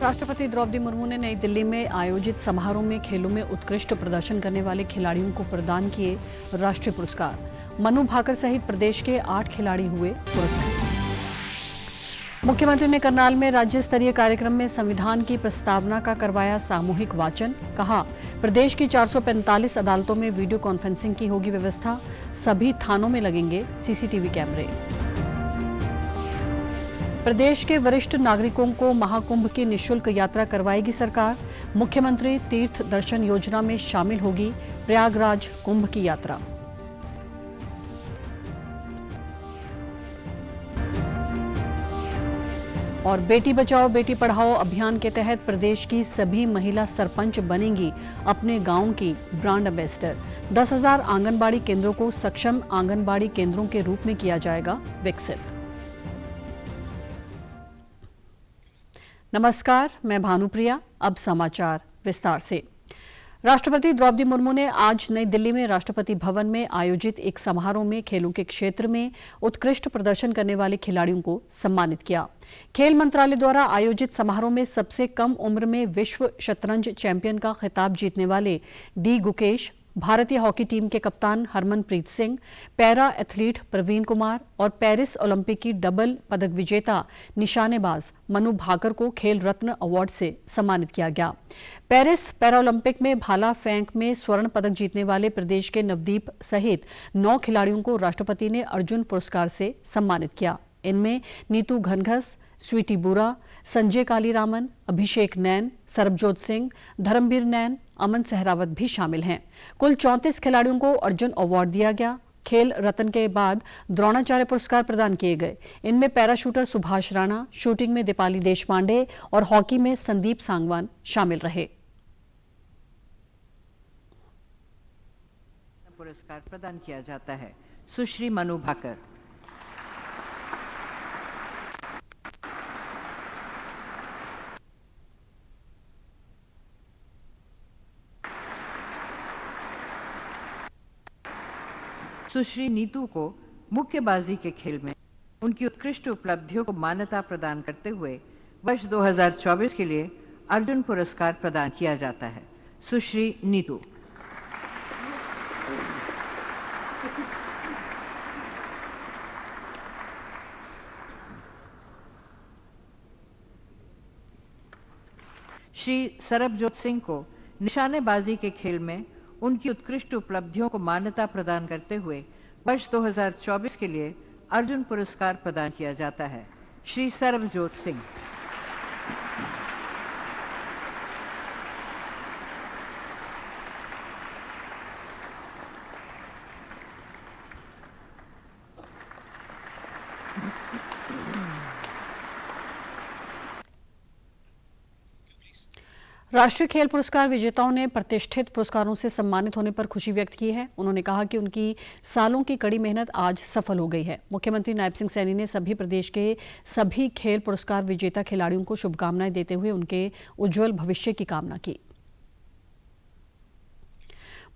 राष्ट्रपति द्रौपदी मुर्मू ने नई दिल्ली में आयोजित समारोह में खेलों में उत्कृष्ट प्रदर्शन करने वाले खिलाड़ियों को प्रदान किए राष्ट्रीय पुरस्कार। मनु भाकर सहित प्रदेश के 8 खिलाड़ी हुए पुरस्कृत। मुख्यमंत्री ने करनाल में राज्य स्तरीय कार्यक्रम में संविधान की प्रस्तावना का करवाया सामूहिक वाचन। कहा, प्रदेश की 445 अदालतों में वीडियो कॉन्फ्रेंसिंग की होगी व्यवस्था। सभी थानों में लगेंगे सीसीटीवी कैमरे। प्रदेश के वरिष्ठ नागरिकों को महाकुंभ की निःशुल्क यात्रा करवाएगी सरकार। मुख्यमंत्री तीर्थ दर्शन योजना में शामिल होगी प्रयागराज कुंभ की यात्रा। और बेटी बचाओ बेटी पढ़ाओ अभियान के तहत प्रदेश की सभी महिला सरपंच बनेंगी अपने गांव की ब्रांड एम्बेसडर। 10,000 आंगनबाड़ी केंद्रों को सक्षम आंगनबाड़ी केंद्रों के रूप में किया जाएगा विकसित। नमस्कार, मैं भानुप्रिया। अब समाचार विस्तार से। राष्ट्रपति द्रौपदी मुर्मू ने आज नई दिल्ली में राष्ट्रपति भवन में आयोजित एक समारोह में खेलों के क्षेत्र में उत्कृष्ट प्रदर्शन करने वाले खिलाड़ियों को सम्मानित किया। खेल मंत्रालय द्वारा आयोजित समारोह में सबसे कम उम्र में विश्व शतरंज चैंपियन का खिताब जीतने वाले डी गुकेश, भारतीय हॉकी टीम के कप्तान हरमनप्रीत सिंह, पैरा एथलीट प्रवीण कुमार और पेरिस ओलंपिक की डबल पदक विजेता निशानेबाज मनु भाकर को खेल रत्न अवार्ड से सम्मानित किया गया। पेरिस पैरालंपिक में भाला फेंक में स्वर्ण पदक जीतने वाले प्रदेश के नवदीप सहित 9 खिलाड़ियों को राष्ट्रपति ने अर्जुन पुरस्कार से सम्मानित किया। इनमें नीतू घनघस, स्वीटी बुरा, संजय कालीरामन, अभिषेक नैन, सरबजोत सिंह, धर्मवीर नैन, अमन सहरावत भी शामिल हैं। कुल 34 खिलाड़ियों को अर्जुन अवार्ड दिया गया। खेल रत्न के बाद द्रोणाचार्य पुरस्कार प्रदान किए गए। इनमें पैराशूटर सुभाष राणा, शूटिंग में दीपाली देशपांडे और हॉकी में संदीप सांगवान शामिल रहे। पुरस्कार प्रदान किया जाता है सुश्री मनु भाकर। सुश्री नीतू को मुक्केबाजी के खेल में उनकी उत्कृष्ट उपलब्धियों को मान्यता प्रदान करते हुए वर्ष 2024 के लिए अर्जुन पुरस्कार प्रदान किया जाता है। सुश्री नीतू। श्री सरबजोत सिंह को निशानेबाजी के खेल में उनकी उत्कृष्ट उपलब्धियों को मान्यता प्रदान करते हुए वर्ष 2024 के लिए अर्जुन पुरस्कार प्रदान किया जाता है। श्री सरबजोत सिंह। राष्ट्रीय खेल पुरस्कार विजेताओं ने प्रतिष्ठित पुरस्कारों से सम्मानित होने पर खुशी व्यक्त की है। उन्होंने कहा कि उनकी सालों की कड़ी मेहनत आज सफल हो गई है। मुख्यमंत्री नायब सिंह सैनी ने सभी प्रदेश के सभी खेल पुरस्कार विजेता खिलाड़ियों को शुभकामनाएं देते हुए उनके उज्जवल भविष्य की कामना की।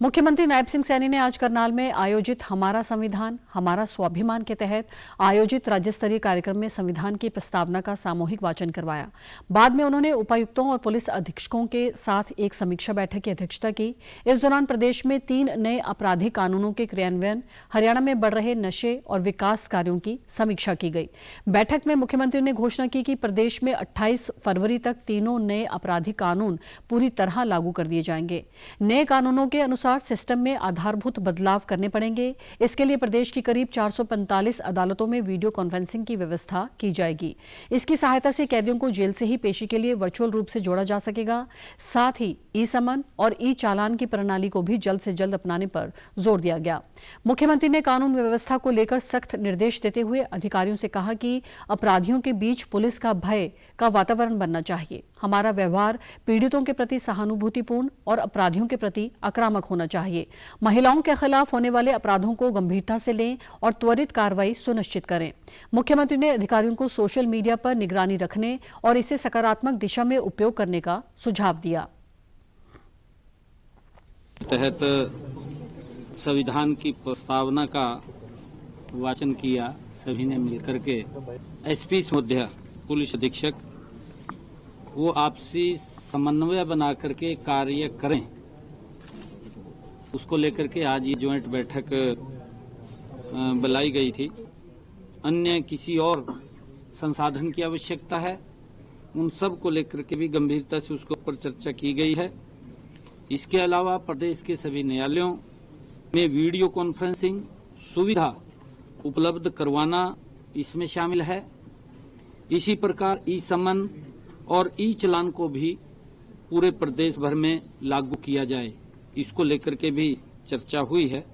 मुख्यमंत्री नायब सिंह सैनी ने आज करनाल में आयोजित हमारा संविधान हमारा स्वाभिमान के तहत आयोजित राज्य स्तरीय कार्यक्रम में संविधान की प्रस्तावना का सामूहिक वाचन करवाया। बाद में उन्होंने उपायुक्तों और पुलिस अधीक्षकों के साथ एक समीक्षा बैठक की अध्यक्षता की। इस दौरान प्रदेश में 3 नए आपराधिक कानूनों के क्रियान्वयन, हरियाणा में बढ़ रहे नशे और विकास कार्यों की समीक्षा की गई। बैठक में मुख्यमंत्री ने घोषणा की कि प्रदेश में 28 फरवरी तक तीनों नए आपराधिक कानून पूरी तरह लागू कर दिए जाएंगे। नए कानूनों के अनुसार सिस्टम में आधारभूत बदलाव करने पड़ेंगे। इसके लिए प्रदेश की करीब 445 अदालतों में वीडियो कॉन्फ्रेंसिंग की व्यवस्था की जाएगी। इसकी सहायता से कैदियों को जेल से ही पेशी के लिए वर्चुअल रूप से जोड़ा जा सकेगा। साथ ही ई समन और ई चालान की प्रणाली को भी जल्द से जल्द अपनाने पर जोर दिया गया। मुख्यमंत्री ने कानून व्यवस्था को लेकर सख्त निर्देश देते हुए अधिकारियों से कहा कि अपराधियों के बीच पुलिस का भय का वातावरण बनना चाहिए। हमारा व्यवहार पीड़ितों के प्रति सहानुभूतिपूर्ण और अपराधियों के प्रति आक्रामक होना चाहिए। महिलाओं के खिलाफ होने वाले अपराधों को गंभीरता से लें और त्वरित कार्रवाई सुनिश्चित करें। मुख्यमंत्री ने अधिकारियों को सोशल मीडिया पर निगरानी रखने और इसे सकारात्मक दिशा में उपयोग करने का सुझाव दिया। तहत संविधान की प्रस्तावना का वाचन किया। सभी ने मिलकर के एसपी मध्य पुलिस अधीक्षक वो आपसी समन्वय बना करके कार्य करें, उसको लेकर के आज ये ज्वाइंट बैठक बुलाई गई थी। अन्य किसी और संसाधन की आवश्यकता है, उन सब को लेकर के भी गंभीरता से उसके ऊपर चर्चा की गई है। इसके अलावा प्रदेश के सभी न्यायालयों में वीडियो कॉन्फ्रेंसिंग सुविधा उपलब्ध करवाना इसमें शामिल है। इसी प्रकार ई समन और ई चलान को भी पूरे प्रदेश भर में लागू किया जाए, इसको लेकर के भी चर्चा हुई है।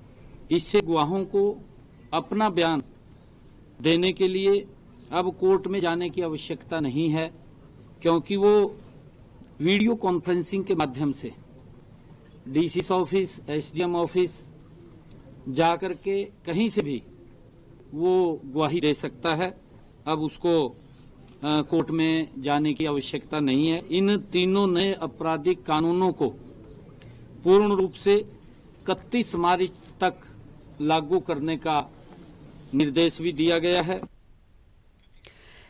इससे गवाहों को अपना बयान देने के लिए अब कोर्ट में जाने की आवश्यकता नहीं है, क्योंकि वो वीडियो कॉन्फ्रेंसिंग के माध्यम से डीसी ऑफिस, एसडीएम ऑफिस जाकर के कहीं से भी वो गवाही दे सकता है। अब उसको कोर्ट में जाने की आवश्यकता नहीं है। इन तीनों नए आपराधिक कानूनों को पूर्ण रूप से 31 मार्च तक लागू करने का निर्देश भी दिया गया है।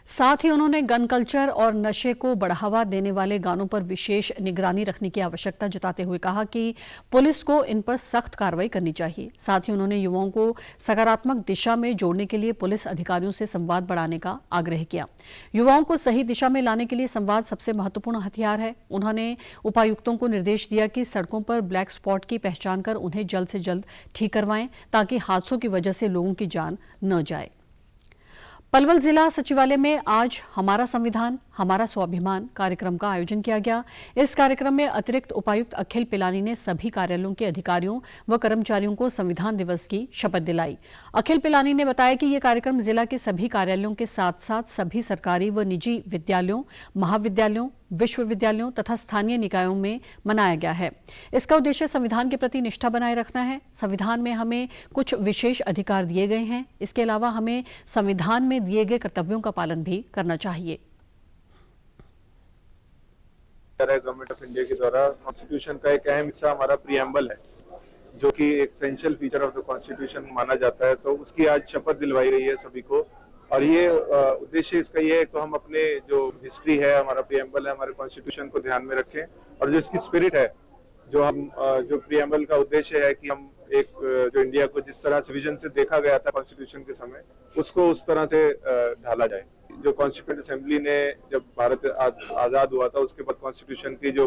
साथ ही उन्होंने गन कल्चर और नशे को बढ़ावा देने वाले गानों पर विशेष निगरानी रखने की आवश्यकता जताते हुए कहा कि पुलिस को इन पर सख्त कार्रवाई करनी चाहिए। साथ ही उन्होंने युवाओं को सकारात्मक दिशा में जोड़ने के लिए पुलिस अधिकारियों से संवाद बढ़ाने का आग्रह किया। युवाओं को सही दिशा में लाने के लिए संवाद सबसे महत्वपूर्ण हथियार है। उन्होंने उपायुक्तों को निर्देश दिया कि सड़कों पर ब्लैक स्पॉट की पहचान कर उन्हें जल्द से जल्द ठीक करवाएं, ताकि हादसों की वजह से लोगों की जान न जाए। पलवल जिला सचिवालय में आज हमारा संविधान हमारा स्वाभिमान कार्यक्रम का आयोजन किया गया। इस कार्यक्रम में अतिरिक्त उपायुक्त अखिल पिलानी ने सभी कार्यालयों के अधिकारियों व कर्मचारियों को संविधान दिवस की शपथ दिलाई। अखिल पिलानी ने बताया कि ये कार्यक्रम जिला के सभी कार्यालयों के साथ साथ सभी सरकारी व निजी विद्यालयों, महाविद्यालयों, विश्वविद्यालयों तथा स्थानीय निकायों में मनाया गया है। इसका उद्देश्य संविधान के प्रति निष्ठा बनाए रखना है। संविधान में हमें कुछ विशेष अधिकार दिए गए हैं, इसके अलावा हमें संविधान में दिए गए कर्तव्यों का पालन भी करना चाहिए। गवर्नमेंट ऑफ इंडिया के द्वारा कॉन्स्टिट्यूशन का एक अहम हिस्सा हमारा प्रीएम्बल है, जो कि एक essential feature of the constitution माना जाता है। तो उसकी आज शपथ दिलवाई गई है सभी को, और ये उद्देश्य इसका ये है तो हम अपने जो हिस्ट्री है, हमारा प्रीएम्बल है, हमारे कॉन्स्टिट्यूशन को ध्यान में रखें, और जो इसकी स्पिरिट है, जो प्रीएम्बल का उद्देश्य है कि हम एक जो इंडिया को जिस तरह से विजन से देखा गया था कॉन्स्टिट्यूशन के समय, उसको उस तरह से ढाला जाए। जो कॉन्स्टिट्यूएंट असेंबली ने जब भारत आजाद हुआ था, उसके बाद कॉन्स्टिट्यूशन की जो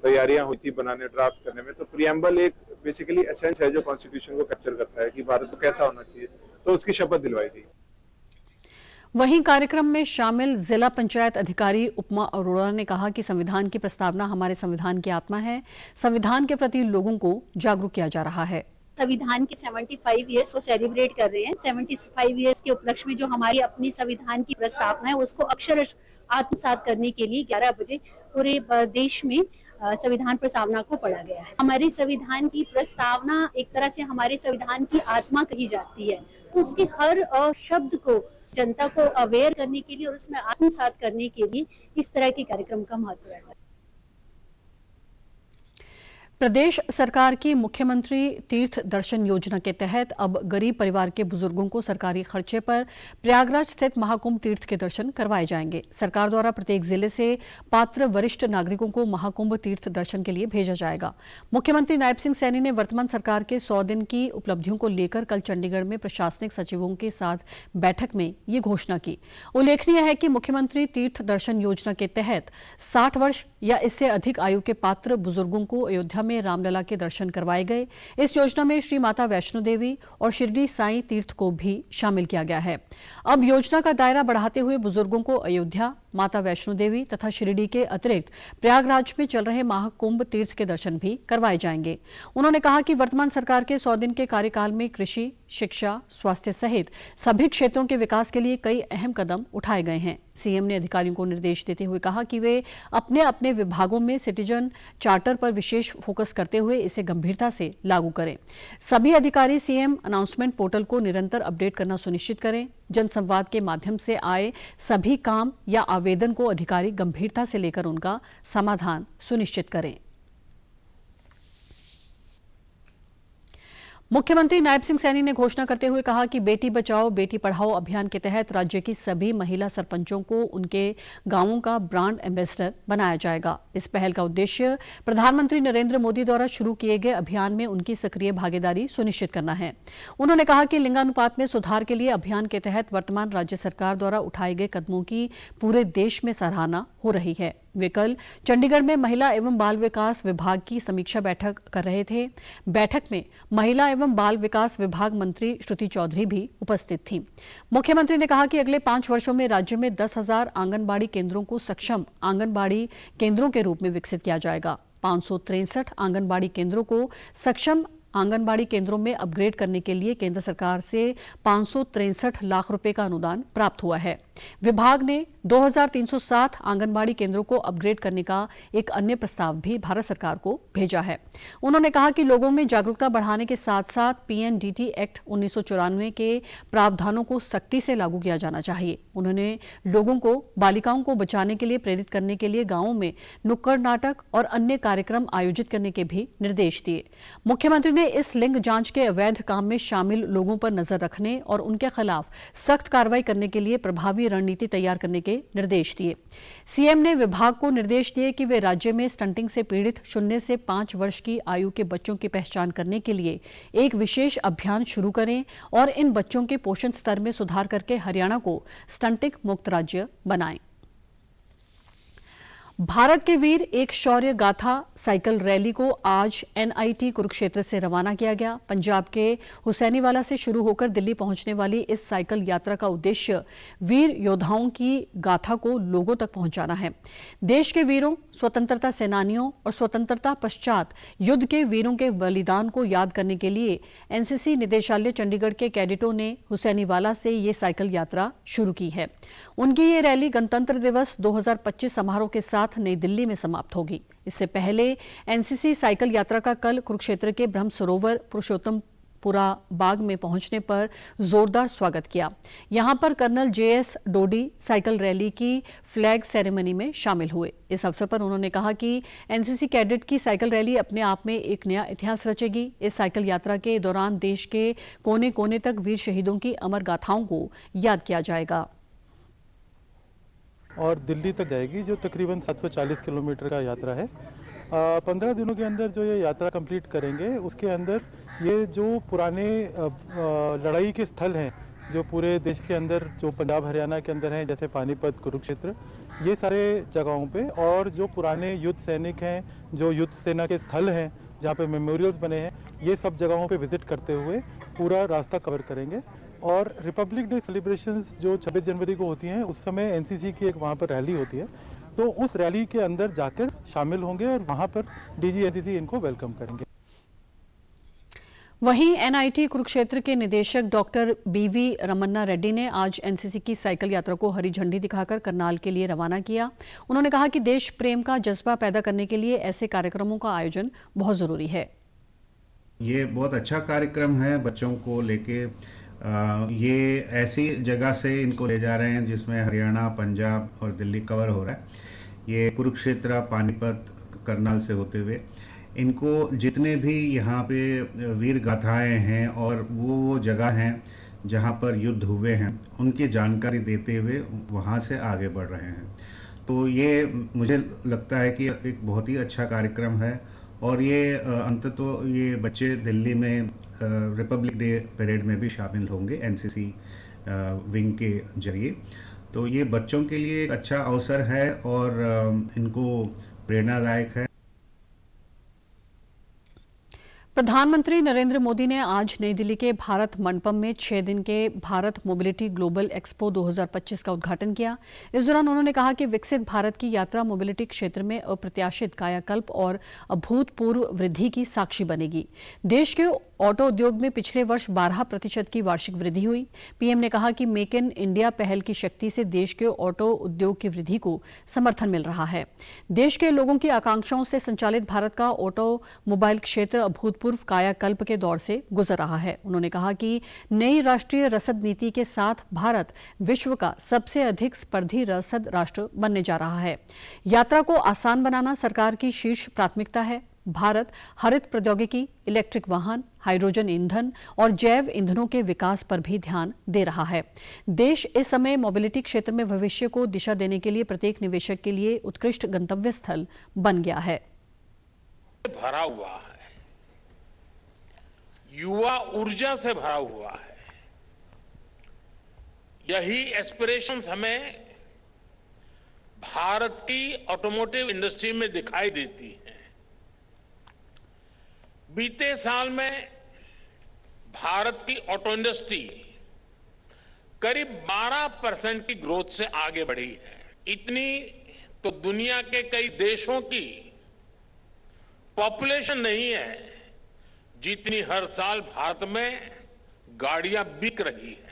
तैयारियां हुई थी बनाने, ड्राफ्ट करने में, तो प्रीएम्बल एक बेसिकली एसेंस है जो कॉन्स्टिट्यूशन को कैप्चर करता है कि भारत को कैसा होना चाहिए, तो उसकी शपथ दिलवाई गई। वहीं कार्यक्रम में शामिल जिला पंचायत अधिकारी उपमा अरोड़ा ने कहा कि संविधान की प्रस्तावना हमारे संविधान की आत्मा है। संविधान के प्रति लोगों को जागरूक किया जा रहा है। संविधान के 75 ईयर्स को सेलिब्रेट कर रहे हैं। 75 ईयर्स के उपलक्ष्य में जो हमारी अपनी संविधान की प्रस्तावना है, उसको अक्षरश आत्मसात करने के लिए 11 बजे पूरे देश में संविधान प्रस्तावना को पढ़ा गया है। हमारे संविधान की प्रस्तावना एक तरह से हमारे संविधान की आत्मा कही जाती है, तो उसके हर शब्द को जनता को अवेयर करने के लिए और उसमें आत्मसात करने के लिए इस तरह के कार्यक्रम का महत्व है। प्रदेश सरकार की मुख्यमंत्री तीर्थ दर्शन योजना के तहत अब गरीब परिवार के बुजुर्गों को सरकारी खर्चे पर प्रयागराज स्थित महाकुंभ तीर्थ के दर्शन करवाए जाएंगे। सरकार द्वारा प्रत्येक जिले से पात्र वरिष्ठ नागरिकों को महाकुंभ तीर्थ दर्शन के लिए भेजा जाएगा। मुख्यमंत्री नायब सिंह सैनी ने वर्तमान सरकार के 100 दिन की उपलब्धियों को लेकर कल चंडीगढ़ में प्रशासनिक सचिवों के साथ बैठक में ये घोषणा की। उल्लेखनीय है कि मुख्यमंत्री तीर्थ दर्शन योजना के तहत 60 वर्ष या इससे अधिक आयु के पात्र बुजुर्गों को अयोध्या में रामलला के दर्शन करवाए गए। इस योजना में श्री माता वैष्णो देवी और शिरडी साईं तीर्थ को भी शामिल किया गया है। अब योजना का दायरा बढ़ाते हुए बुजुर्गों को अयोध्या, माता वैष्णो देवी तथा शिरडी के अतिरिक्त प्रयागराज में चल रहे महाकुंभ तीर्थ के दर्शन भी करवाए जाएंगे। उन्होंने कहा कि वर्तमान सरकार के 100 दिन के कार्यकाल में कृषि, शिक्षा, स्वास्थ्य सहित सभी क्षेत्रों के विकास के लिए कई अहम कदम उठाए गए हैं। सीएम ने अधिकारियों को निर्देश देते हुए कहा कि वे अपने अपने विभागों में सिटीजन चार्टर पर विशेष फोकस करते हुए इसे गंभीरता से लागू करें। सभी अधिकारी सीएम अनाउंसमेंट पोर्टल को निरंतर अपडेट करना सुनिश्चित करें। जनसंवाद के माध्यम से आए सभी काम या आवेदन को अधिकारी गंभीरता से लेकर उनका समाधान सुनिश्चित करें। मुख्यमंत्री नायब सिंह सैनी ने घोषणा करते हुए कहा कि बेटी बचाओ बेटी पढ़ाओ अभियान के तहत राज्य की सभी महिला सरपंचों को उनके गांवों का ब्रांड एम्बेसडर बनाया जाएगा। इस पहल का उद्देश्य प्रधानमंत्री नरेंद्र मोदी द्वारा शुरू किए गए अभियान में उनकी सक्रिय भागीदारी सुनिश्चित करना है। उन्होंने कहा कि लिंगानुपात में सुधार के लिए अभियान के तहत वर्तमान राज्य सरकार द्वारा उठाए गए कदमों की पूरे देश में सराहना हो रही है। वे कल चंडीगढ़ में महिला एवं बाल विकास विभाग की समीक्षा बैठक कर रहे थे। बैठक में महिला एवं बाल विकास विभाग मंत्री श्रुति चौधरी भी उपस्थित थीं। मुख्यमंत्री ने कहा कि अगले 5 वर्षों में राज्य में 10,000 आंगनबाड़ी केंद्रों को सक्षम आंगनबाड़ी केंद्रों के रूप में विकसित किया जाएगा। 563 आंगनबाड़ी केंद्रों को सक्षम आंगनबाड़ी केंद्रों में अपग्रेड करने के लिए केंद्र सरकार से 563 लाख रुपए का अनुदान प्राप्त हुआ है। विभाग ने 2307 आंगनबाड़ी केंद्रों को अपग्रेड करने का एक अन्य प्रस्ताव भी भारत सरकार को भेजा है। उन्होंने कहा कि लोगों में जागरूकता बढ़ाने के साथ साथ पीएनडीटी एक्ट 1994 के प्रावधानों को सख्ती से लागू किया जाना चाहिए। उन्होंने लोगों को बालिकाओं को बचाने के लिए प्रेरित करने के लिए गांवों में नुक्कड़ नाटक और अन्य कार्यक्रम आयोजित करने के भी निर्देश दिए। मुख्यमंत्री ने इस लिंग जांच के अवैध काम में शामिल लोगों पर नजर रखने और उनके खिलाफ सख्त कार्रवाई करने के लिए प्रभावी रणनीति तैयार करने के निर्देश दिए। सीएम ने विभाग को निर्देश दिए कि वे राज्य में स्टंटिंग से पीड़ित 0 से 5 वर्ष की आयु के बच्चों की पहचान करने के लिए एक विशेष अभियान शुरू करें और इन बच्चों के पोषण स्तर में सुधार करके हरियाणा को स्टंटिंग मुक्त राज्य बनाएं। भारत के वीर एक शौर्य गाथा साइकिल रैली को आज एनआईटी कुरुक्षेत्र से रवाना किया गया। पंजाब के हुसैनीवाला से शुरू होकर दिल्ली पहुंचने वाली इस साइकिल यात्रा का उद्देश्य वीर योद्धाओं की गाथा को लोगों तक पहुंचाना है। देश के वीरों, स्वतंत्रता सेनानियों और स्वतंत्रता पश्चात युद्ध के वीरों के बलिदान को याद करने के लिए एनसीसी निदेशालय चंडीगढ़ के कैडेटों ने हुसैनीवाला से ये साइकिल यात्रा शुरू की है। उनकी ये रैली गणतंत्र दिवस 2025 समारोह के साथ नई दिल्ली में समाप्त होगी। इससे पहले एनसीसी साइकिल यात्रा का कल कुरुक्षेत्र के ब्रह्म सरोवर पुरुषोत्तमपुरा बाग में पहुंचने पर जोरदार स्वागत किया। यहां पर कर्नल जेएस डोडी साइकिल रैली की फ्लैग सेरेमनी में शामिल हुए। इस अवसर पर उन्होंने कहा कि एनसीसी कैडेट की साइकिल रैली अपने आप में एक नया इतिहास रचेगी। इस साइकिल यात्रा के दौरान देश के कोने कोने तक वीर शहीदों की अमर गाथाओं को याद किया जाएगा और दिल्ली तक जाएगी, जो तकरीबन 740 किलोमीटर का यात्रा है। 15 दिनों के अंदर जो ये यात्रा कंप्लीट करेंगे, उसके अंदर ये जो पुराने लड़ाई के स्थल हैं जो पूरे देश के अंदर, जो पंजाब हरियाणा के अंदर हैं, जैसे पानीपत, कुरुक्षेत्र, ये सारे जगहों पे, और जो पुराने युद्ध सैनिक हैं, जो युद्ध सेना के स्थल हैं जहाँ पे मेमोरियल्स बने हैं, ये सब जगहों पे विजिट करते हुए पूरा रास्ता कवर करेंगे। और रिपब्लिक डे सेलिब्रेशंस जो 26 जनवरी को होती हैं, उस समय एनसीसी की एक वहाँ पर रैली होती है, तो उस रैली के अंदर जाकर शामिल होंगे और वहाँ पर डीजी एनसीसी इनको वेलकम करेंगे। वहीं एनआईटी कुरुक्षेत्र के निदेशक डॉक्टर बीवी रमन्ना रेड्डी ने आज एनसीसी की साइकिल यात्रा को हरी झंडी दिखाकर करनाल के लिए रवाना किया। उन्होंने कहा कि देश प्रेम का जज्बा पैदा करने के लिए ऐसे कार्यक्रमों का आयोजन बहुत जरूरी है। ये बहुत अच्छा कार्यक्रम है बच्चों को लेके। ये ऐसी जगह से इनको ले जा रहे हैं जिसमें हरियाणा, पंजाब और दिल्ली कवर हो रहा है। ये कुरुक्षेत्र, पानीपत, करनाल से होते हुए इनको जितने भी यहाँ पे वीर गाथाएं हैं और वो जगह हैं जहाँ पर युद्ध हुए हैं, उनकी जानकारी देते हुए वहाँ से आगे बढ़ रहे हैं। तो ये मुझे लगता है कि एक बहुत ही अच्छा कार्यक्रम है। और ये अंततः ये बच्चे दिल्ली में रिपब्लिक डे परेड में भी शामिल होंगे एनसीसी विंग के जरिए। तो ये बच्चों के लिए एक अच्छा अवसर है और इनको प्रेरणादायक है। प्रधानमंत्री नरेंद्र मोदी ने आज नई दिल्ली के भारत मंडपम में 6 दिन के भारत मोबिलिटी ग्लोबल एक्सपो 2025 का उद्घाटन किया। इस दौरान उन्होंने कहा कि विकसित भारत की यात्रा मोबिलिटी क्षेत्र में अप्रत्याशित कायाकल्प और अभूतपूर्व वृद्धि की साक्षी बनेगी। देश के ऑटो उद्योग में पिछले वर्ष 12% की वार्षिक वृद्धि हुई। पीएम ने कहा कि मेक इन इंडिया पहल की शक्ति से देश के ऑटो उद्योग की वृद्धि को समर्थन मिल रहा है। देश के लोगों की आकांक्षाओं से संचालित भारत का ऑटोमोबाइल क्षेत्र अभूतपूर्व कायाकल्प के दौर से गुजर रहा है। उन्होंने कहा कि नई राष्ट्रीय रसद नीति के साथ भारत विश्व का सबसे अधिक स्पर्धी रसद राष्ट्र बनने जा रहा है। यात्रा को आसान बनाना सरकार की शीर्ष प्राथमिकता है। भारत हरित प्रौद्योगिकी, इलेक्ट्रिक वाहन, हाइड्रोजन ईंधन और जैव ईंधनों के विकास पर भी ध्यान दे रहा है। देश इस समय मोबिलिटी क्षेत्र में भविष्य को दिशा देने के लिए प्रत्येक निवेशक के लिए उत्कृष्ट गंतव्य स्थल बन गया है। भरा हुआ है, युवा ऊर्जा से भरा हुआ है। यही एस्पिरेशंस हमें भारत की ऑटोमोटिव इंडस्ट्री में दिखाई देती हैं। बीते साल में भारत की ऑटो इंडस्ट्री करीब 12% की ग्रोथ से आगे बढ़ी है। इतनी तो दुनिया के कई देशों की पॉपुलेशन नहीं है जितनी हर साल भारत में गाड़ियां बिक रही है।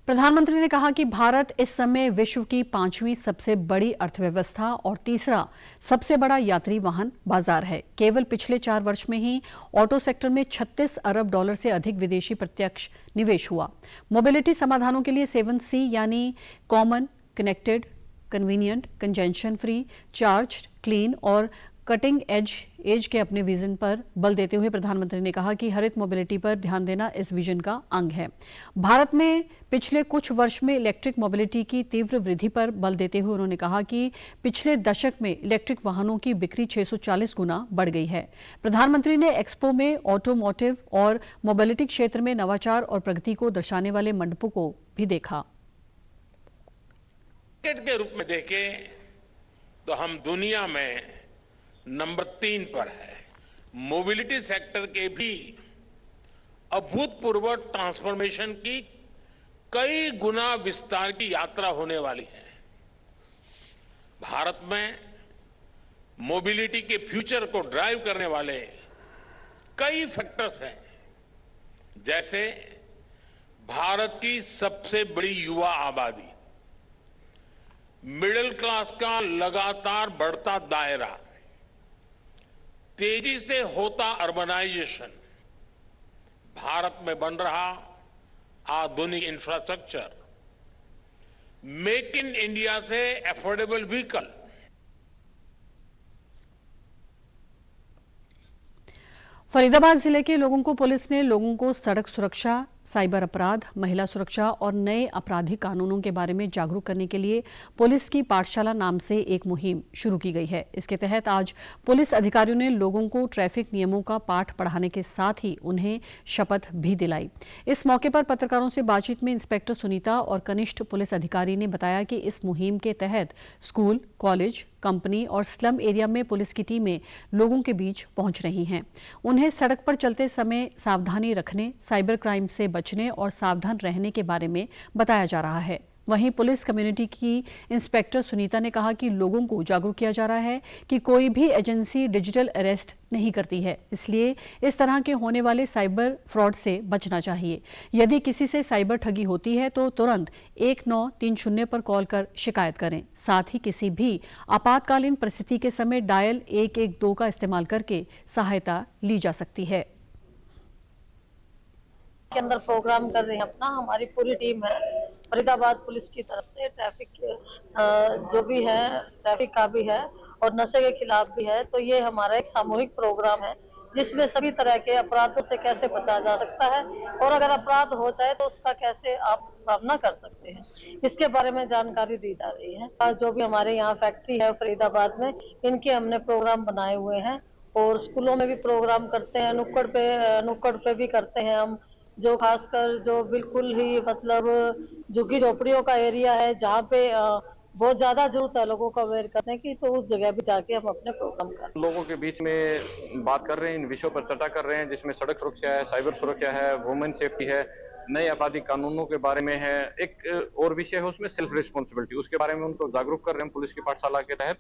प्रधानमंत्री ने कहा कि भारत इस समय विश्व की 5वीं सबसे बड़ी अर्थव्यवस्था और तीसरा सबसे बड़ा यात्री वाहन बाजार है। केवल पिछले 4 वर्ष में ही ऑटो सेक्टर में 36 अरब डॉलर से अधिक विदेशी प्रत्यक्ष निवेश हुआ। मोबिलिटी समाधानों के लिए 7C यानी common, connected, convenient, congestion free, charged, clean और कटिंग एज के अपने विजन पर बल देते हुए प्रधानमंत्री ने कहा कि हरित मोबिलिटी पर ध्यान देना इस विजन का अंग है। भारत में पिछले कुछ वर्ष में इलेक्ट्रिक मोबिलिटी की तीव्र वृद्धि पर बल देते हुए उन्होंने कहा कि पिछले दशक में इलेक्ट्रिक वाहनों की बिक्री 640 गुना बढ़ गई है। प्रधानमंत्री ने एक्सपो में ऑटोमोटिव और मोबिलिटी क्षेत्र में नवाचार और प्रगति को दर्शाने वाले मंडपों को भी देखा। के रूप में देखें तो हम दुनिया में नंबर 3 पर है। मोबिलिटी सेक्टर के भी अभूतपूर्व ट्रांसफॉर्मेशन की कई गुना विस्तार की यात्रा होने वाली है। भारत में मोबिलिटी के फ्यूचर को ड्राइव करने वाले कई फैक्टर्स हैं, जैसे भारत की सबसे बड़ी युवा आबादी, मिडिल क्लास का लगातार बढ़ता दायरा, तेजी से होता अर्बनाइजेशन, भारत में बन रहा आधुनिक इंफ्रास्ट्रक्चर, मेक इन इंडिया से अफोर्डेबल व्हीकल। फरीदाबाद जिले के लोगों को पुलिस ने लोगों को सड़क सुरक्षा, साइबर अपराध, महिला सुरक्षा और नए आपराधिक कानूनों के बारे में जागरूक करने के लिए पुलिस की पाठशाला नाम से एक मुहिम शुरू की गई है। इसके तहत आज पुलिस अधिकारियों ने लोगों को ट्रैफिक नियमों का पाठ पढ़ाने के साथ ही उन्हें शपथ भी दिलाई। इस मौके पर पत्रकारों से बातचीत में इंस्पेक्टर सुनीता और कनिष्ठ पुलिस अधिकारी ने बताया कि इस मुहिम के तहत स्कूल, कॉलेज, कंपनी और स्लम एरिया में पुलिस की टीमें लोगों के बीच पहुंच रही हैं। उन्हें सड़क पर चलते समय सावधानी रखने, साइबर क्राइम से बचने और सावधान रहने के बारे में बताया जा रहा है। वहीं पुलिस कम्युनिटी की इंस्पेक्टर सुनीता ने कहा कि लोगों को जागरूक किया जा रहा है कि कोई भी एजेंसी डिजिटल अरेस्ट नहीं करती है, इसलिए इस तरह के होने वाले साइबर फ्रॉड से बचना चाहिए। यदि किसी से साइबर ठगी होती है तो तुरंत 1930 पर कॉल कर शिकायत करें। साथ ही किसी भी आपातकालीन परिस्थिति के समय डायल 112 का इस्तेमाल करके सहायता ली जा सकती है। के अंदर प्रोग्राम कर रहे हैं अपना, हमारी पूरी टीम है फरीदाबाद पुलिस की तरफ से। ट्रैफिक जो भी है, ट्रैफिक का भी है और नशे के खिलाफ भी है। तो ये हमारा एक सामूहिक प्रोग्राम है जिसमें सभी तरह के अपराधों से कैसे बचा जा सकता है और अगर अपराध हो जाए तो उसका कैसे आप सामना कर सकते हैं, इसके बारे में जानकारी दी जा रही है। जो भी हमारे यहाँ फैक्ट्री है फरीदाबाद में, इनके हमने प्रोग्राम बनाए हुए हैं और स्कूलों में भी प्रोग्राम करते हैं, नुक्कड़ पे भी करते हैं हम। जो खासकर जो बिल्कुल ही मतलब झुग्गी झोपड़ियों का एरिया है जहाँ पे बहुत ज्यादा जरूरत है लोगों को अवेयर करने की, तो उस जगह भी जाके हम अपने प्रोग्राम कर रहे हैं। लोगों के बीच में बात कर रहे हैं, इन विषयों पर चर्चा कर रहे हैं, जिसमें सड़क सुरक्षा है, साइबर सुरक्षा है, वुमेन सेफ्टी है, नए आपराधिक कानूनों के बारे में है। एक और विषय है उसमें सेल्फ रिस्पॉन्सिबिलिटी, उसके बारे में उनको जागरूक कर रहे हैं पुलिस की पाठशाला के तहत।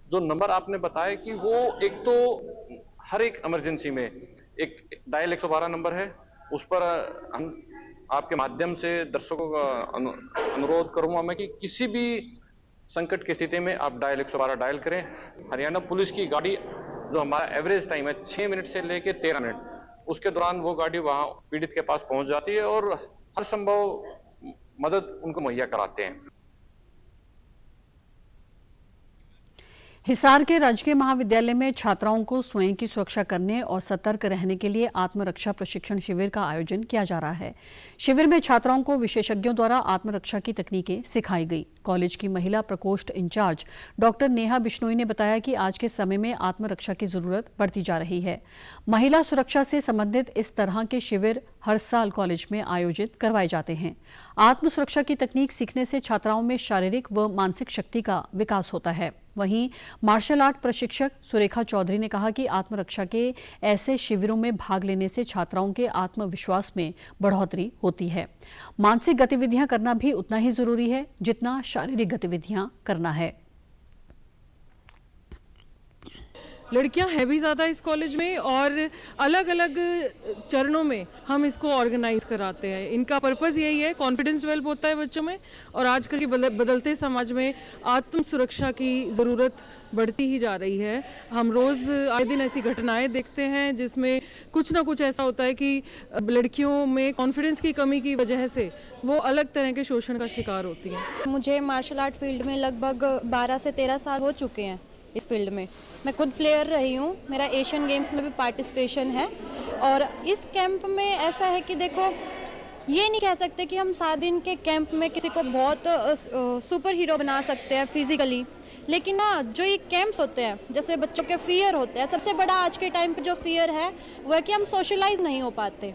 जो नंबर आपने बताया कि वो एक तो हर एक इमरजेंसी में एक डायल 112 नंबर है, उस पर हम आपके माध्यम से दर्शकों का अनुरोध करूंगा मैं कि किसी भी संकट की स्थिति में आप डायल 112 डायल करें। हरियाणा पुलिस की गाड़ी जो हमारा एवरेज टाइम है 6 मिनट से लेके 13 मिनट, उसके दौरान वो गाड़ी वहां पीड़ित के पास पहुंच जाती है और हर संभव मदद उनको मुहैया कराते हैं। हिसार के राजकीय महाविद्यालय में छात्राओं को स्वयं की सुरक्षा करने और सतर्क रहने के लिए आत्मरक्षा प्रशिक्षण शिविर का आयोजन किया जा रहा है। शिविर में छात्राओं को विशेषज्ञों द्वारा आत्मरक्षा की तकनीकें सिखाई गई। कॉलेज की महिला प्रकोष्ठ इंचार्ज डॉक्टर नेहा बिश्नोई ने बताया कि आज के समय में आत्मरक्षा की जरूरत बढ़ती जा रही है। महिला सुरक्षा से संबंधित इस तरह के शिविर हर साल कॉलेज में आयोजित करवाए जाते हैं। आत्म सुरक्षा की तकनीक सीखने से छात्राओं में शारीरिक व मानसिक शक्ति का विकास होता है। वहीं मार्शल आर्ट प्रशिक्षक सुरेखा चौधरी ने कहा कि आत्मरक्षा के ऐसे शिविरों में भाग लेने से छात्राओं के आत्मविश्वास में बढ़ोतरी होती है। मानसिक गतिविधियां करना भी उतना ही जरूरी है जितना शारीरिक गतिविधियां करना है। लड़कियां हैं भी ज़्यादा इस कॉलेज में और अलग अलग चरणों में हम इसको ऑर्गेनाइज कराते हैं। इनका पर्पस यही है, कॉन्फिडेंस डेवलप होता है बच्चों में और आजकल के बदलते समाज में आत्म सुरक्षा की ज़रूरत बढ़ती ही जा रही है। हम रोज़ आए दिन ऐसी घटनाएं देखते हैं जिसमें कुछ ना कुछ ऐसा होता है कि लड़कियों में कॉन्फिडेंस की कमी की वजह से वो अलग तरह के शोषण का शिकार होती हैं। मुझे मार्शल आर्ट फील्ड में लगभग 12 से 13 साल हो चुके हैं। इस फील्ड में मैं खुद प्लेयर रही हूँ, मेरा एशियन गेम्स में भी पार्टिसिपेशन है। और इस कैंप में ऐसा है कि देखो, ये नहीं कह सकते कि हम 7 दिन के कैंप में किसी को बहुत सुपर हीरो बना सकते हैं फिजिकली, लेकिन ना जो ये कैंप्स होते हैं, जैसे बच्चों के फियर होते हैं, सबसे बड़ा आज के टाइम पे जो फियर है वो है कि हम सोशलाइज नहीं हो पाते।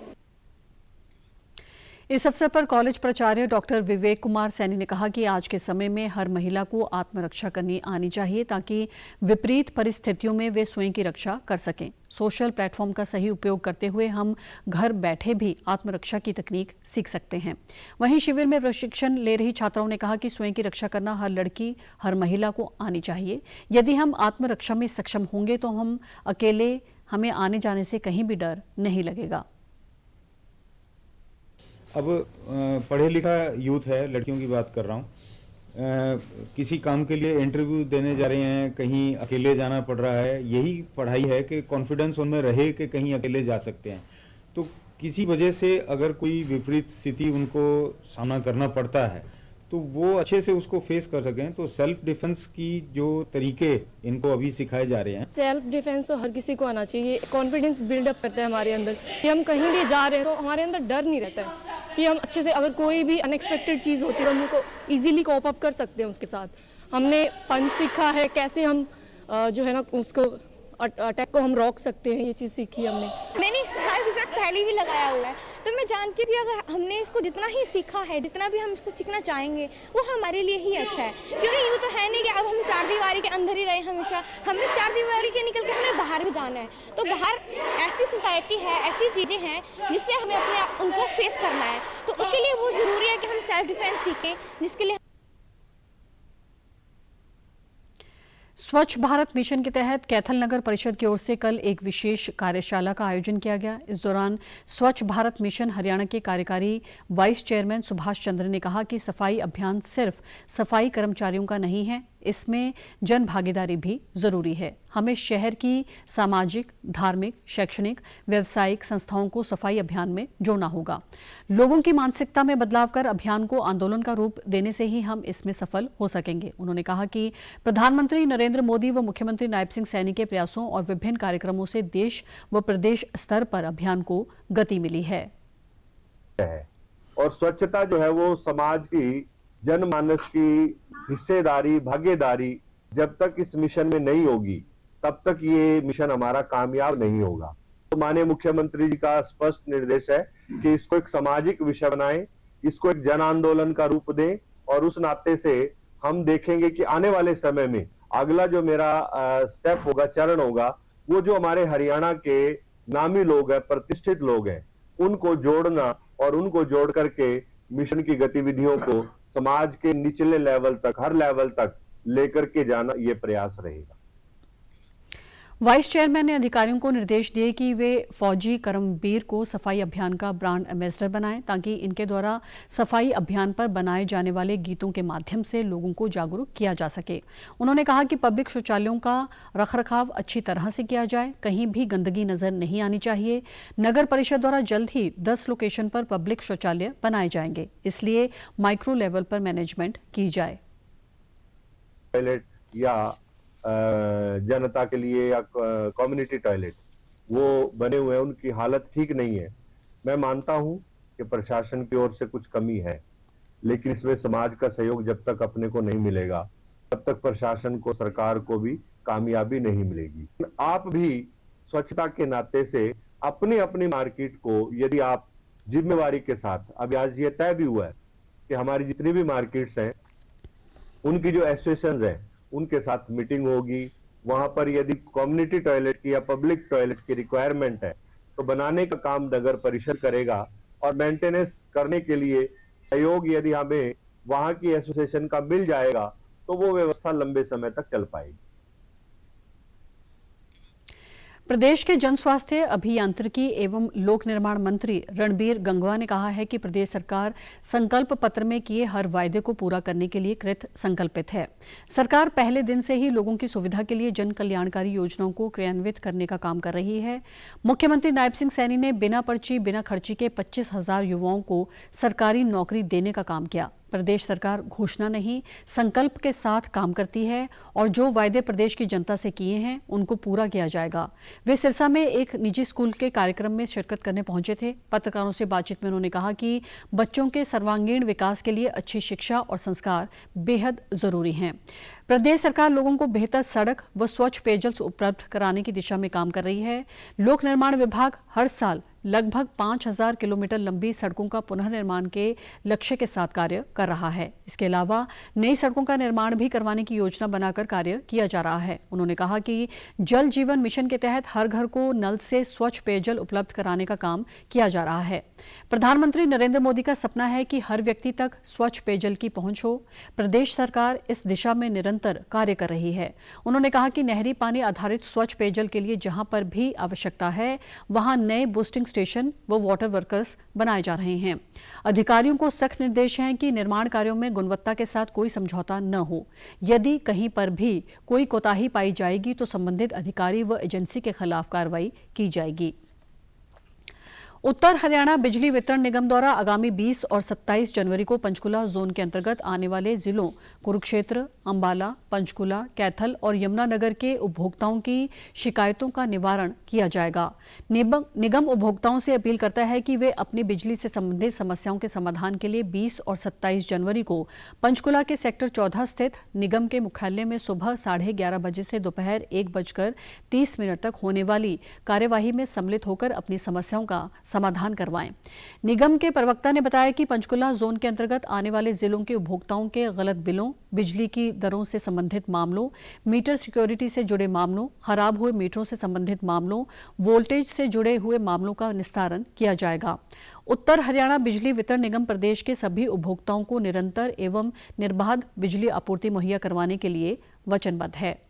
इस अवसर पर कॉलेज प्राचार्य डॉक्टर विवेक कुमार सैनी ने कहा कि आज के समय में हर महिला को आत्मरक्षा करनी आनी चाहिए ताकि विपरीत परिस्थितियों में वे स्वयं की रक्षा कर सकें। सोशल प्लेटफॉर्म का सही उपयोग करते हुए हम घर बैठे भी आत्मरक्षा की तकनीक सीख सकते हैं। वहीं शिविर में प्रशिक्षण ले रही छात्राओं ने कहा कि स्वयं की रक्षा करना हर लड़की, हर महिला को आनी चाहिए। यदि हम आत्मरक्षा में सक्षम होंगे तो हमें आने जाने से कहीं भी डर नहीं लगेगा। अब पढ़े लिखा यूथ है, लड़कियों की बात कर रहा हूँ, किसी काम के लिए इंटरव्यू देने जा रहे हैं, कहीं अकेले जाना पड़ रहा है। यही पढ़ाई है कि कॉन्फिडेंस उनमें रहे कि कहीं अकेले जा सकते हैं। तो किसी वजह से अगर कोई विपरीत स्थिति उनको सामना करना पड़ता है तो वो अच्छे से उसको फेस कर सकें। तो सेल्फ डिफेंस की जो तरीके इनको अभी सिखाए जा रहे हैं। सेल्फ डिफेंस तो हर किसी को आना चाहिए। कॉन्फिडेंस बिल्डअप करता है हमारे अंदर कि हम कहीं भी जा रहे हैं तो हमारे अंदर डर नहीं रहता है कि हम अच्छे से, अगर कोई भी अनएक्सपेक्टेड चीज़ होती है तो हम उनको ईजिली कोप अप कर सकते हैं उसके साथ। हमने पंच सीखा है, कैसे हम जो है ना उसको अटैक को हम रोक सकते हैं, ये चीज़ सीखी हमने। मैंने सेल्फ डिफेंस पहले भी लगाया हुआ है, तो मैं जानती हूँ कि अगर हमने इसको जितना ही सीखा है, जितना भी हम इसको सीखना चाहेंगे, वो हमारे लिए ही अच्छा है। क्योंकि यूँ तो है नहीं कि अब हम 4 दीवारी के अंदर ही रहे हमेशा। हमें 4 दीवारी के निकल के हमें बाहर भी जाना है। तो बाहर ऐसी सोसाइटी है, ऐसी चीज़ें हैं जिससे हमें अपने उनको फेस करना है। तो उसके लिए वो ज़रूरी है कि हम सेल्फ डिफेंस सीखें, जिसके लिए स्वच्छ भारत मिशन के तहत कैथल नगर परिषद की ओर से कल एक विशेष कार्यशाला का आयोजन किया गया। इस दौरान स्वच्छ भारत मिशन हरियाणा के कार्यकारी वाइस चेयरमैन सुभाष चंद्र ने कहा कि सफाई अभियान सिर्फ सफाई कर्मचारियों का नहीं है, इसमें जन भागीदारी भी जरूरी है। हमें शहर की सामाजिक, धार्मिक, शैक्षणिक, व्यावसायिक संस्थाओं को सफाई अभियान में जोड़ना होगा। लोगों की मानसिकता में बदलाव कर अभियान को आंदोलन का रूप देने से ही हम इसमें सफल हो सकेंगे। उन्होंने कहा कि प्रधानमंत्री नरेंद्र मोदी व मुख्यमंत्री नायब सिंह सैनी के प्रयासों और विभिन्न कार्यक्रमों से देश व प्रदेश स्तर पर अभियान को गति मिली है। और स्वच्छता जो है वो समाज की, जनमानस की हिस्सेदारी, भागीदारी जब तक इस मिशन में नहीं होगी तब तक ये मिशन हमारा कामयाब नहीं होगा। तो माननीय मुख्यमंत्री जी का स्पष्ट निर्देश है कि इसको एक सामाजिक विषय बनाएं, इसको एक जन आंदोलन का रूप दें और उस नाते से हम देखेंगे कि आने वाले समय में अगला जो मेरा स्टेप होगा, चरण होगा, वो जो हमारे हरियाणा के नामी लोग हैं, प्रतिष्ठित लोग हैं, उनको जोड़ना और उनको जोड़ करके मिशन की गतिविधियों को समाज के निचले लेवल तक, हर लेवल तक लेकर के जाना, ये प्रयास रहेगा। वाइस चेयरमैन ने अधिकारियों को निर्देश दिए कि वे फौजी करमबीर को सफाई अभियान का ब्रांड एम्बेसडर बनाएं ताकि इनके द्वारा सफाई अभियान पर बनाए जाने वाले गीतों के माध्यम से लोगों को जागरूक किया जा सके। उन्होंने कहा कि पब्लिक शौचालयों का रखरखाव अच्छी तरह से किया जाए, कहीं भी गंदगी नजर नहीं आनी चाहिए। नगर परिषद द्वारा जल्द ही 10 लोकेशन पर पब्लिक शौचालय बनाए जाएंगे, इसलिए माइक्रो लेवल पर मैनेजमेंट की जाए। टॉयलेट या जनता के लिए या कम्युनिटी टॉयलेट वो बने हुए हैं, उनकी हालत ठीक नहीं है। मैं मानता हूं कि प्रशासन की ओर से कुछ कमी है, लेकिन इसमें समाज का सहयोग जब तक अपने को नहीं मिलेगा तब तक प्रशासन को, सरकार को भी कामयाबी नहीं मिलेगी। आप भी स्वच्छता के नाते से अपनी अपनी मार्केट को यदि आप जिम्मेवारी के साथ, अभी आज ये तय भी हुआ है कि हमारी जितनी भी मार्केट्स हैं उनकी जो एसोसिएशंस हैं उनके साथ मीटिंग होगी। वहां पर यदि कम्युनिटी टॉयलेट की या पब्लिक टॉयलेट की रिक्वायरमेंट है तो बनाने का काम नगर परिषद करेगा, और मेंटेनेंस करने के लिए सहयोग यदि हमें वहां की एसोसिएशन का मिल जाएगा तो वो व्यवस्था लंबे समय तक चल पाएगी। प्रदेश के जन स्वास्थ्य, अभियांत्रिकी एवं लोक निर्माण मंत्री रणबीर गंगवा ने कहा है कि प्रदेश सरकार संकल्प पत्र में किए हर वायदे को पूरा करने के लिए कृत संकल्पित है। सरकार पहले दिन से ही लोगों की सुविधा के लिए जन कल्याणकारी योजनाओं को क्रियान्वित करने का काम कर रही है। मुख्यमंत्री नायब सिंह सैनी ने बिना पर्ची बिना खर्ची के 25,000 युवाओं को सरकारी नौकरी देने का काम किया। प्रदेश सरकार घोषणा नहीं, संकल्प के साथ काम करती है और जो वायदे प्रदेश की जनता से किए हैं उनको पूरा किया जाएगा। वे सिरसा में एक निजी स्कूल के कार्यक्रम में शिरकत करने पहुंचे थे। पत्रकारों से बातचीत में उन्होंने कहा कि बच्चों के सर्वांगीण विकास के लिए अच्छी शिक्षा और संस्कार बेहद जरूरी हैं। प्रदेश सरकार लोगों को बेहतर सड़क व स्वच्छ पेयजल उपलब्ध कराने की दिशा में काम कर रही है। लोक निर्माण विभाग हर साल लगभग 5,000 किलोमीटर लंबी सड़कों का पुनर्निर्माण के लक्ष्य के साथ कार्य कर रहा है। इसके अलावा नई सड़कों का निर्माण भी करवाने की योजना बनाकर कार्य किया जा रहा है। उन्होंने कहा कि जल जीवन मिशन के तहत हर घर को नल से स्वच्छ पेयजल उपलब्ध कराने का काम किया जा रहा है। प्रधानमंत्री नरेंद्र मोदी का सपना है कि हर व्यक्ति तक स्वच्छ पेयजल की पहुंच हो। प्रदेश सरकार इस दिशा में निरंतर कार्य कर रही है। उन्होंने कहा कि नहरी पानी आधारित स्वच्छ पेयजल के लिए जहां पर भी आवश्यकता है वहां नए बूस्टिंग स्टेशन व वाटर वर्कर्स बनाए जा रहे हैं। अधिकारियों को सख्त निर्देश हैं कि निर्माण कार्यों में गुणवत्ता के साथ कोई समझौता न हो। यदि कहीं पर भी कोई कोताही पाई जाएगी तो संबंधित अधिकारी व एजेंसी के खिलाफ कार्रवाई की जाएगी। उत्तर हरियाणा बिजली वितरण निगम द्वारा आगामी 20 और 27 जनवरी को पंचकुला जोन के अंतर्गत आने वाले जिलों कुरुक्षेत्र, अंबाला, पंचकुला, कैथल और यमुनानगर के उपभोक्ताओं की शिकायतों का निवारण किया जाएगा। निगम उपभोक्ताओं से अपील करता है कि वे अपनी बिजली से संबंधित समस्याओं के समाधान के लिए 20 और 27 जनवरी को पंचकुला के सेक्टर 14 स्थित निगम के मुख्यालय में सुबह 11:30 बजे से दोपहर 1:30 तक होने वाली कार्यवाही में सम्मिलित होकर अपनी समस्याओं का समाधान करवाएं। निगम के प्रवक्ता ने बताया कि पंचकुला जोन के अंतर्गत आने वाले जिलों के उपभोक्ताओं के गलत बिलों, बिजली की दरों से संबंधित मामलों, मीटर सिक्योरिटी से जुड़े मामलों, खराब हुए मीटरों से संबंधित मामलों, वोल्टेज से जुड़े हुए मामलों का निस्तारण किया जाएगा। उत्तर हरियाणा बिजली वितरण निगम प्रदेश के सभी उपभोक्ताओं को निरंतर एवं निर्बाध बिजली आपूर्ति मुहैया करवाने के लिए वचनबद्ध है।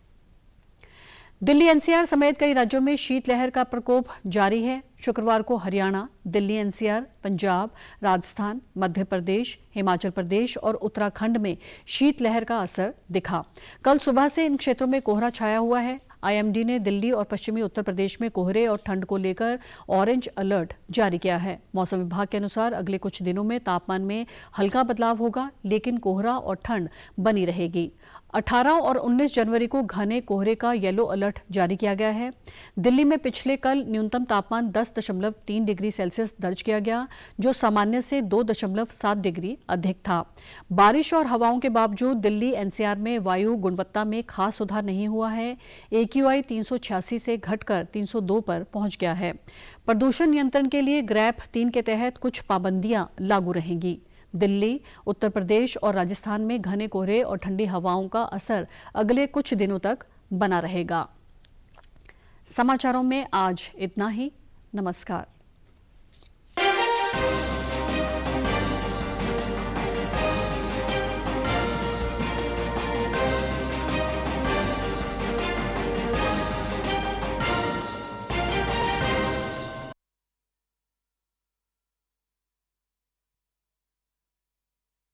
दिल्ली एनसीआर समेत कई राज्यों में शीतलहर का प्रकोप जारी है। शुक्रवार को हरियाणा, दिल्ली एनसीआर, पंजाब, राजस्थान, मध्य प्रदेश, हिमाचल प्रदेश और उत्तराखंड में शीतलहर का असर दिखा। कल सुबह से इन क्षेत्रों में कोहरा छाया हुआ है। आईएमडी ने दिल्ली और पश्चिमी उत्तर प्रदेश में कोहरे और ठंड को लेकर ऑरेंज अलर्ट जारी किया है। मौसम विभाग के अनुसार अगले कुछ दिनों में तापमान में हल्का बदलाव होगा, लेकिन कोहरा और ठंड बनी रहेगी। 18 और 19 जनवरी को घने कोहरे का येलो अलर्ट जारी किया गया है। दिल्ली में पिछले कल न्यूनतम तापमान 10.3 डिग्री सेल्सियस दर्ज किया गया, जो सामान्य से 2.7 डिग्री अधिक था। बारिश और हवाओं के बावजूद दिल्ली एनसीआर में वायु गुणवत्ता में खास सुधार नहीं हुआ है। AQI 386 से घटकर 302 पर पहुंच गया है। प्रदूषण नियंत्रण के लिए ग्रैप 3 के तहत कुछ पाबंदियां लागू रहेंगी। दिल्ली, उत्तर प्रदेश और राजस्थान में घने कोहरे और ठंडी हवाओं का असर अगले कुछ दिनों तक बना रहेगा। समाचारों में आज इतना ही। नमस्कार।